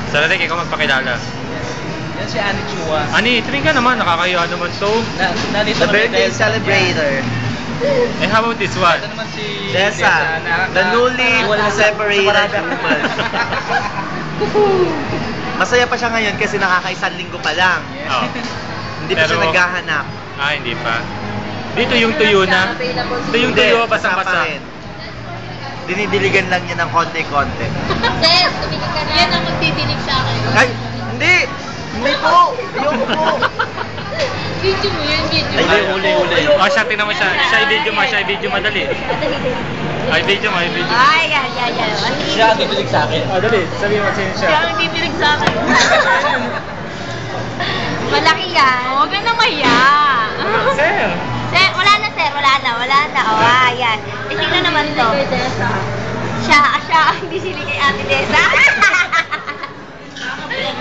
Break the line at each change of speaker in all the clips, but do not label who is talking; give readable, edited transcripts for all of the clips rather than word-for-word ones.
So, Rick, ikaw magpakilala.
Yan si Annie Chua.
Ani, tingin ka naman, nakakaya naman to.
Nandito
The birthday celebrator.
Eh, how about this one?
Ito naman si
Dessa, the newly separated woman. Masaya pa siya ngayon kasi nakakaisang linggo pa lang.
Oh.
Hindi pa siya
Pero-
naghahanap.
Ah, hindi pa. Dito yung tuyo na. Ito yung tuyo, basang-basa.
Dinidiligan lang niya ng konti-konti.
Des, tumingin ka na. Yan ang magdidinig sa akin.
Ay! Hindi! Hindi po! Ayoko po!
Video mo yun, video.
Ay,
uli.
Oh, siya, tingnan mo siya. Siya i-video mo, siya i-video madali. Ay, video mo, i-video.
Ay, yan.
Siya ang bibilig sa akin.
Oh, dali. Sabihin mo sino
Siya ang bibilig sa akin. Malaki yan. Huwag ka na maya.
Sir!
Sir, wala na. O, ayan. Eh, sino naman to? Siya ang hindi sili kay Ate Dessa.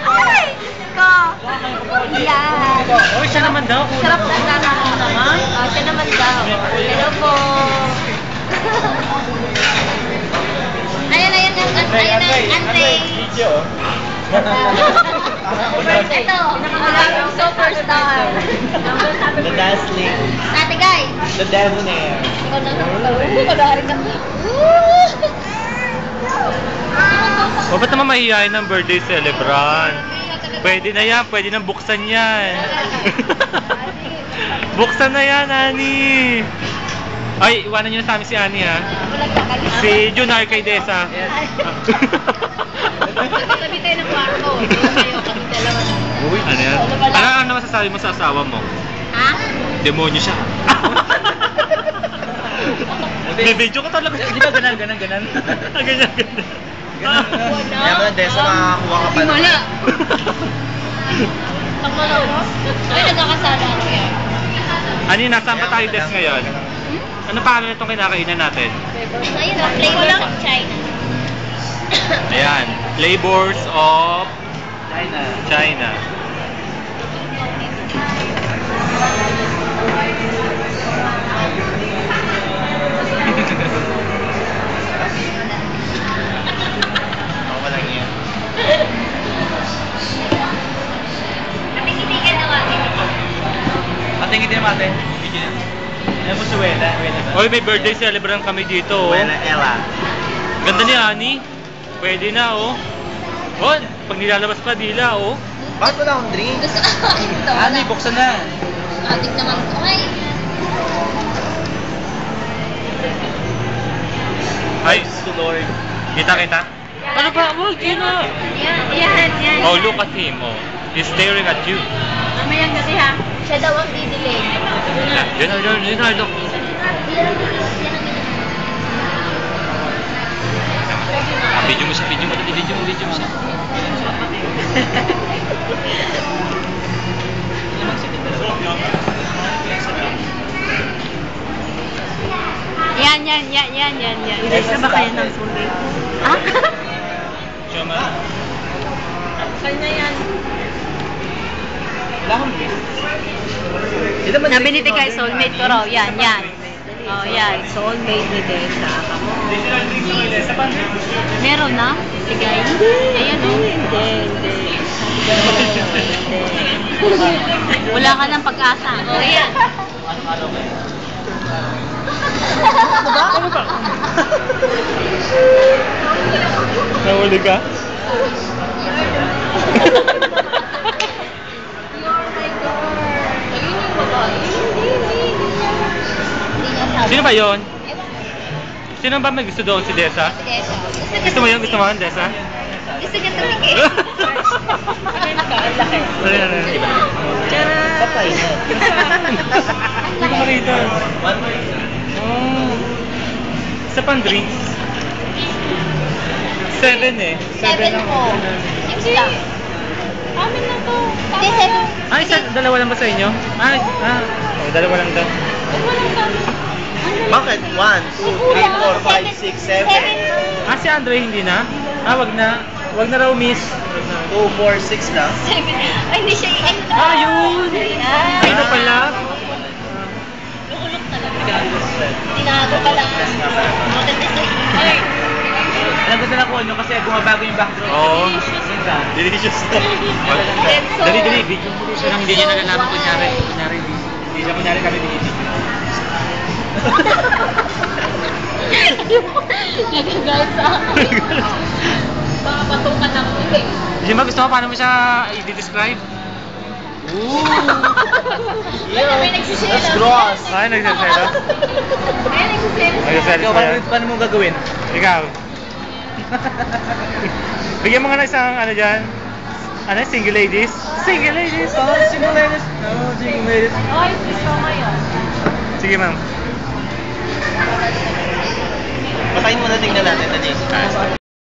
Ay! Ko! Yan.
Oh, siya naman daw.
Sarap na naman. Oh, siya naman daw. Hello po. Ayan, Andre.
Video.
Ito, superstar.
The Dazzling.
Ate Guy.
The Debonair.
Ikaw na rin ka.
O, ba't naman mahihayin ng birthday celebrant? Pwede na yan, pwede nang buksan yan. Buksan na yan, Ani. Ay, iwanan nyo na sa amin si Ani, ha? Si Junar kay Dessa.
Tabi tayo ng kwarto. Tayo kami dalawa.
Ano yan? Ano masasabi mo sa asawa mo?
Ha?
Demonyo siya. May video ka talaga.
Di ba ganan?
Ganyan.
Kaya mo na, Dessa, makakakuha ka pa naman.
Wala. Tama na ako. Ay, nagkakasala ako yan.
Ani, nasaan pa tayo Des ngayon? Ano pangalan itong kinakainan natin?
Ayun, flavors of China.
Ayan, Flavors of China.
Ako lang yan.
Nakikitigan na natin.
Patingin din natin. Ano po si Wela?
Oy, may birthday celebrant kami dito. Oh.
Buena Ella.
Ganda ni Ani. Pwede na, oh. Oh, pag nilalabas pa dila, oh.
Bakit wala akong drink?
Gusto ko. Ito.
Ani, buksan na.
Adik naman ito. Ay.
Ay,
To Lord.
kita. Ano ba? Wag, yun na.
Yan.
Oh, look at him, oh. He's staring at you.
Mamayang gabi ha. Siya daw ang didilig.
Yun na, look. Video mo siya.
Yan. Isa ba kayo ng sulit? Ha?
Chama.
Kanya yan.
Wala akong drink.
Nabili kay soulmate ko raw. Yan. Oh, yan. Soulmate ni Dessa. Meron na? Sige. Ayan o. Hindi. Wala ka ng pag-asa. O, ayan.
Ano ba? Nahuli ka? Sino ba yun? Sino ba may gusto doon? Si Dessa? Gusto mo yun? Gusto mo yun, Dessa?
Gusto niya tumigil.
Papay na.
Hindi ko rito. Oh. Isa pang drinks. 7 eh.
7 po. 6 lang. Amin na to. Hindi, 7.
Ah, dalawa lang ba sa inyo? Oh, dalawa lang daw.
Bakit? 1, 2, 3, 4, 5, 6, 7.
Ah, si Andre hindi na? Ah, wag na. Wag na raw, miss.
2, 4, 6 lang.
Ay, hindi siya i-end.
Ah, yun! Ay, na pala.
Lukulok talaga. Tinago pala. Ay.
Alam ko na nakuha nyo kasi bumabago yung backdrop.
Oo.
Delicious.
Dali, dali. Video mo rin siya lang. Hindi niya nalalaman kunyari.
Hindi siya kunyari kami dito.
Nagagalit sa akin. Baka patukan ako eh.
Jima, gusto mo paano mo siya i-describe?
Wala, may nagsisira.
That's gross.
Ay, nagsasera.
Ay, nagsisira.
Nagsasera
Ikaw,
pa yan.
paano mo gagawin?
Ikaw. Bigyan mo nga ng isang ano dyan. Ano, single ladies? Single ladies!
Oh, single ladies. Oh, single ladies.
Ay, gusto ko ngayon.
Sige, ma'am.
Patayin mo na tingnan natin, Dali.